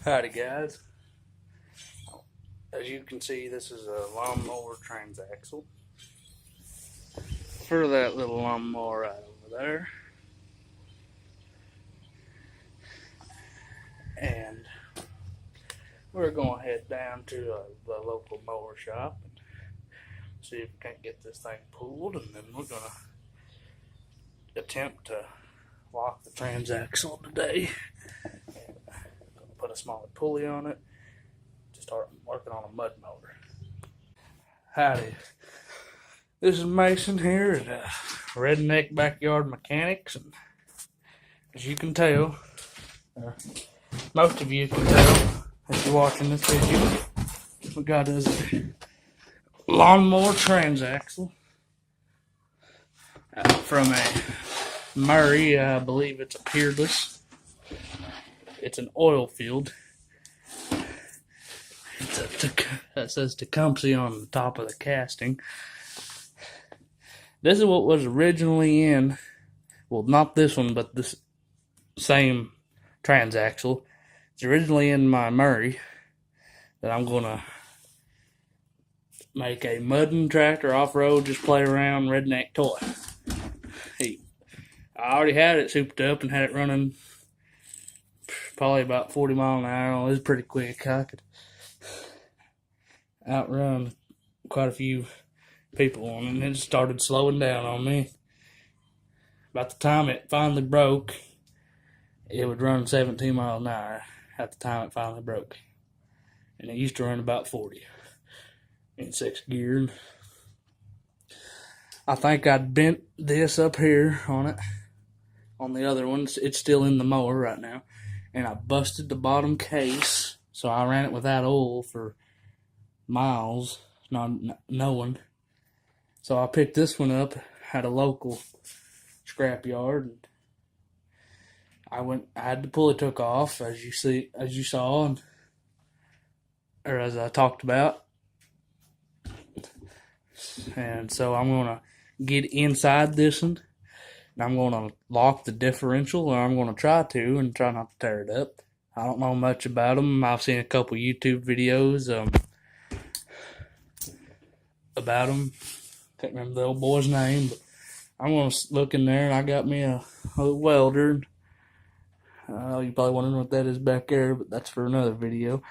Howdy guys. As you can see, this is a lawnmower transaxle for that little lawnmower right over there. And we're going to head down to the local mower shop and see if we can't get this thing pulled, and then we're going to attempt to lock the transaxle today. And put a smaller pulley on it to start working on a mud mower. Howdy. This is Mason here at REDneck Backyard Mechanics, and as you can tell, most of you can tell if you're watching this video, we got a lawnmower transaxle from a Murray. I believe it's a Peerless. It's an oil field. That says Tecumseh on the top of the casting. This is what was originally in, well, not this one, but this same transaxle. It's originally in my Murray that I'm going to make a mudding tractor off-road, just play around redneck toy. I already had it souped up and had it running probably about 40 miles an hour. It was pretty quick. I could outrun quite a few people on it, and it started slowing down on me. About the time it finally broke, it would run 17 miles an hour at the time it finally broke. And it used to run about 40 in 6th gear. I think I'd bent this up here on it. On the other one, it's still in the mower right now. And I busted the bottom case, so I ran it without oil for miles, not knowing. So I picked this one up at a local scrap yard. And I had the pulley took off, as you saw, or as I talked about. And so I'm gonna get inside this one, and I'm gonna lock the differential, or I'm gonna try not to tear it up. I don't know much about them. I've seen a couple YouTube videos about them. Can't remember the old boy's name, but I'm gonna look in there, and I got me a welder. You probably wondering what that is back there, but that's for another video.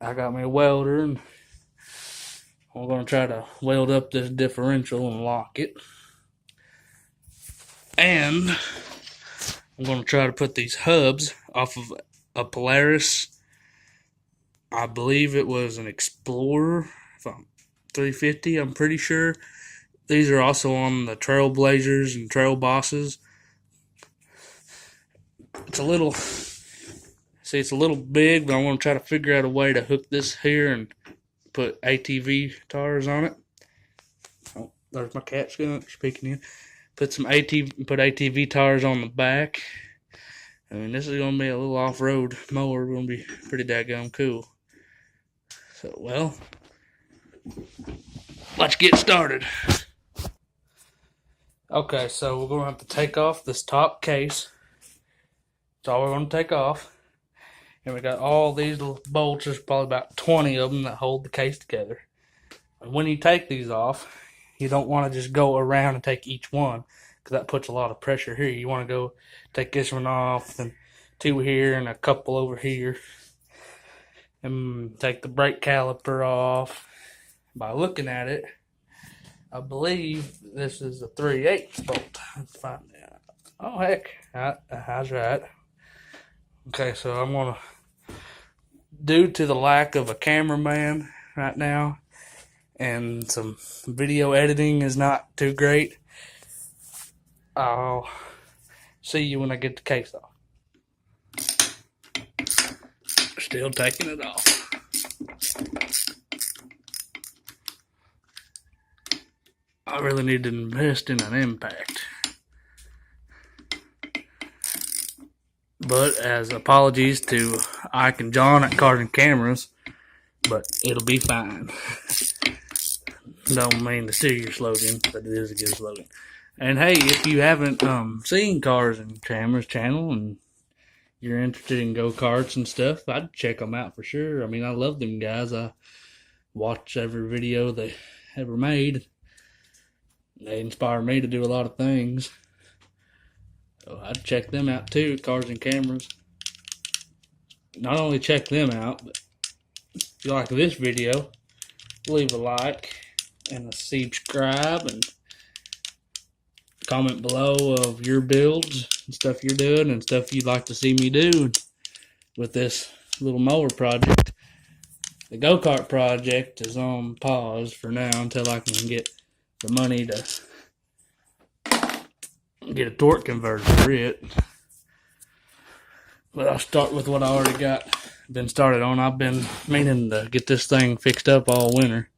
I got me a welder, and I'm going to try to weld up this differential and lock it. And I'm going to try to put these hubs off of a Polaris. I believe it was an Explorer 350, I'm pretty sure. These are also on the Trailblazers and Trail Bosses. It's a little big, but I'm going to try to figure out a way to hook this here and put ATV tires on it. Oh, there's my cat speaking in. Put ATV tires on the back. I mean, this is going to be a little off-road mower. Going to be pretty daggone cool. So, well, let's get started. Okay, so we're going to have to take off this top case. That's all we're going to take off. And we got all these little bolts. There's probably about 20 of them that hold the case together. And when you take these off, you don't want to just go around and take each one, because that puts a lot of pressure here. You want to go take this one off, and 2 here, and a couple over here. And take the brake caliper off. By looking at it, I believe this is a 3/8 bolt. Let's find out. Oh, heck. I was right. Okay, so I'm going to, due to the lack of a cameraman right now, and some video editing is not too great, I'll see you when I get the case off. Still taking it off. I really need to invest in an impact. But as apologies to Ike and John at Cars and Cameras, but it'll be fine. Don't mean the serious slogan, but it is a good slogan. And hey, if you haven't seen Cars and Cameras channel, and you're interested in go-karts and stuff, I'd check them out for sure. I mean, I love them guys. I watch every video they ever made. They inspire me to do a lot of things. So I'd check them out too, Cars and Cameras. Not only check them out, but if you like this video, leave a like and a subscribe and comment below of your builds and stuff you're doing and stuff you'd like to see me do with this little mower project. The go-kart project is on pause for now until I can get the money to get a torque converter for it. But I'll start with what I already got been started on. I've been meaning to get this thing fixed up all winter.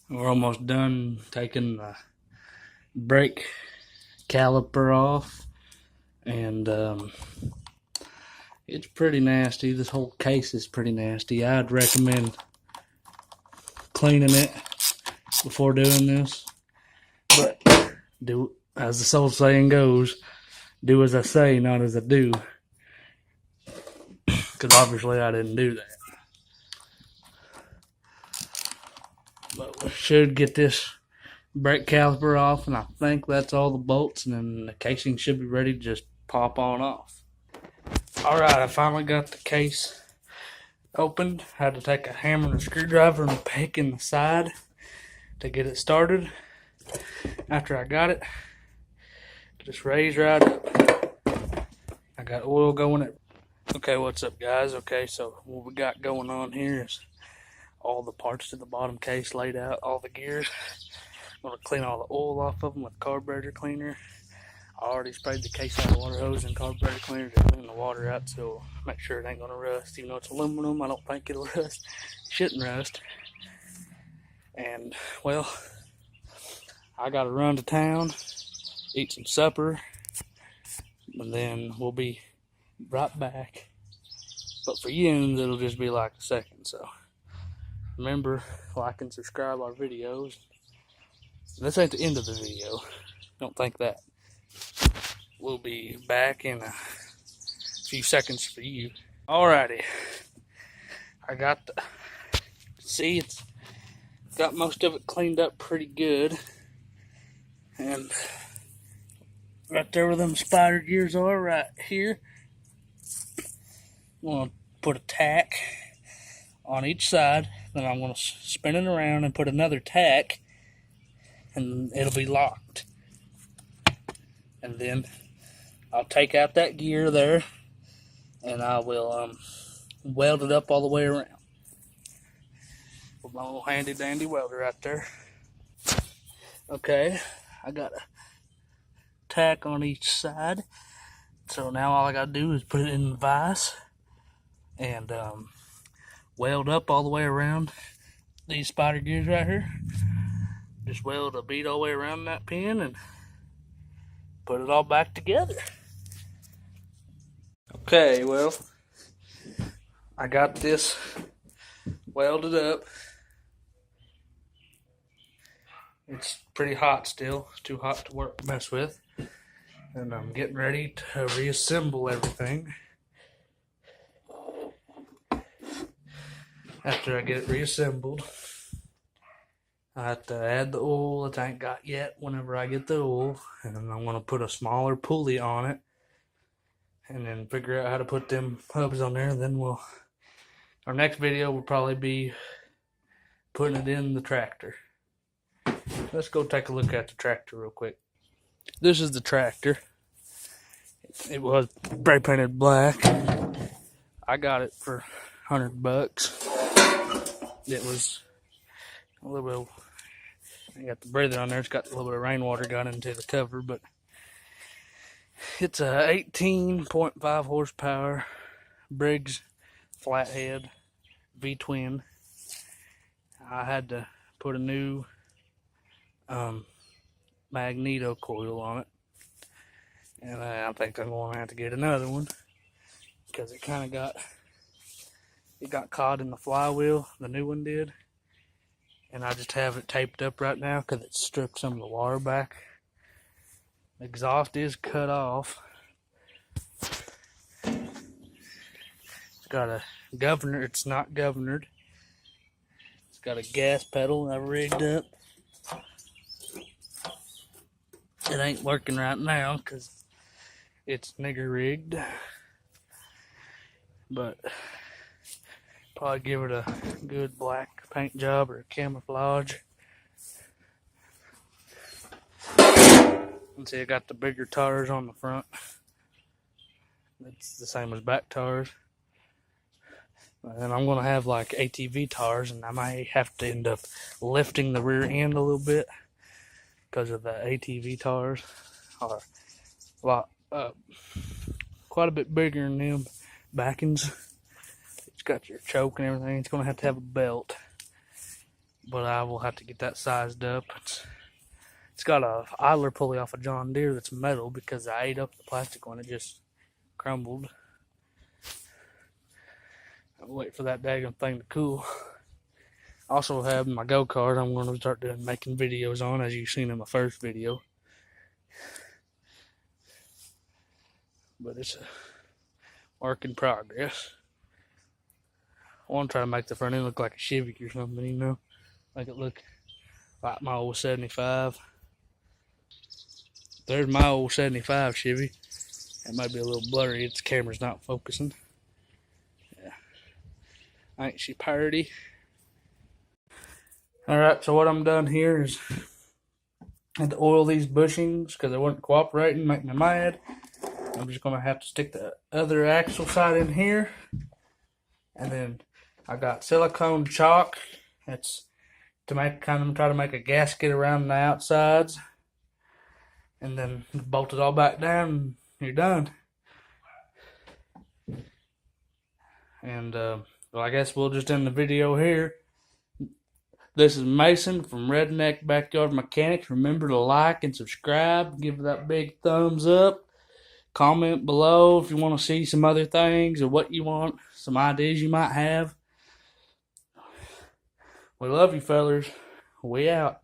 We're almost done taking the brake caliper off, and it's pretty nasty. This whole case is pretty nasty. I'd recommend cleaning it before doing this, but do as the old saying goes, do as I say, not as I do, because obviously I didn't do that. But we should get this brake caliper off, and I think that's all the bolts, and then the casing should be ready to just pop on off. Alright, I finally got the case opened. Had to take a hammer and a screwdriver and pick in the side to get it started. After I got it, just raised right up. I got oil going at. Okay, what's up guys? Okay, so what we got going on here is all the parts to the bottom case laid out, all the gears. I'm going to clean all the oil off of them with carburetor cleaner. I already sprayed the case out of water hose and carburetor cleaner to clean the water out, so make sure it ain't going to rust. Even though it's aluminum, I don't think it'll rust. It shouldn't rust. And, well, I got to run to town, eat some supper, and then we'll be right back. But for you, it'll just be like a second, so remember, like and subscribe our videos. This ain't the end of the video. Don't think that. We'll be back in a few seconds for you. Alrighty. I got the... See, it's got most of it cleaned up pretty good. And right there where them spider gears are, right here. I'm going to put a tack on each side. Then I'm going to spin it around and put another tack, and it'll be locked. And then I'll take out that gear there, and I will weld it up all the way around with my little handy dandy welder right there. Okay, I got a tack on each side, so now all I got to do is put it in the vise and weld up all the way around these spider gears right here. Just weld a bead all the way around that pin and put it all back together. Okay, well, I got this welded up. It's pretty hot still. It's too hot to mess with. And I'm getting ready to reassemble everything. After I get it reassembled, I have to add the oil that I ain't got yet whenever I get the oil. And then I'm going to put a smaller pulley on it. And then figure out how to put them hubs on there. And then our next video will probably be putting it in the tractor. Let's go take a look at the tractor real quick. This is the tractor. It was spray painted black. I got it for $100. It was a little bit, I got the breather on there. It's got a little bit of rainwater got into the cover, but it's a 18.5 horsepower Briggs flathead V-twin. I had to put a new magneto coil on it, and I think I'm going to have to get another one because it kind of got caught in the flywheel. The new one did, and I just have it taped up right now because it stripped some of the water back. The exhaust is cut off. It's got a governor. It's not governed. It's got a gas pedal I rigged up. It ain't working right now because it's nigger rigged, but probably give it a good black paint job or camouflage. And see, I got the bigger tires on the front. It's the same as back tires. And I'm gonna have like ATV tires, and I might have to end up lifting the rear end a little bit because of the ATV tires are a lot, quite a bit bigger than them backings. It's got your choke and everything. It's gonna have to have a belt, but I will have to get that sized up. It's got a idler pulley off a John Deere that's metal because I ate up the plastic one. It just crumbled. I'll wait for that daggone thing to cool. I also have my go-kart I'm going to start making videos on, as you've seen in my first video. But it's a work in progress. I want to try to make the front end look like a Chevy or something, you know? Make it look like my old 75. There's my old 75 Chevy. It might be a little blurry. Its camera's not focusing. Yeah. Ain't she pretty? Alright, so what I'm done here is I had to oil these bushings because they weren't cooperating, making me mad. I'm just going to have to stick the other axle side in here. And then I got silicone chalk. That's to make try to make a gasket around the outsides. And then bolt it all back down and you're done. And well, I guess we'll just end the video here. This is Mason from REDneck Backyard Mechanics. Remember to like and subscribe. Give that big thumbs up. Comment below if you want to see some other things or what you want, some ideas you might have. We love you, fellers. We out.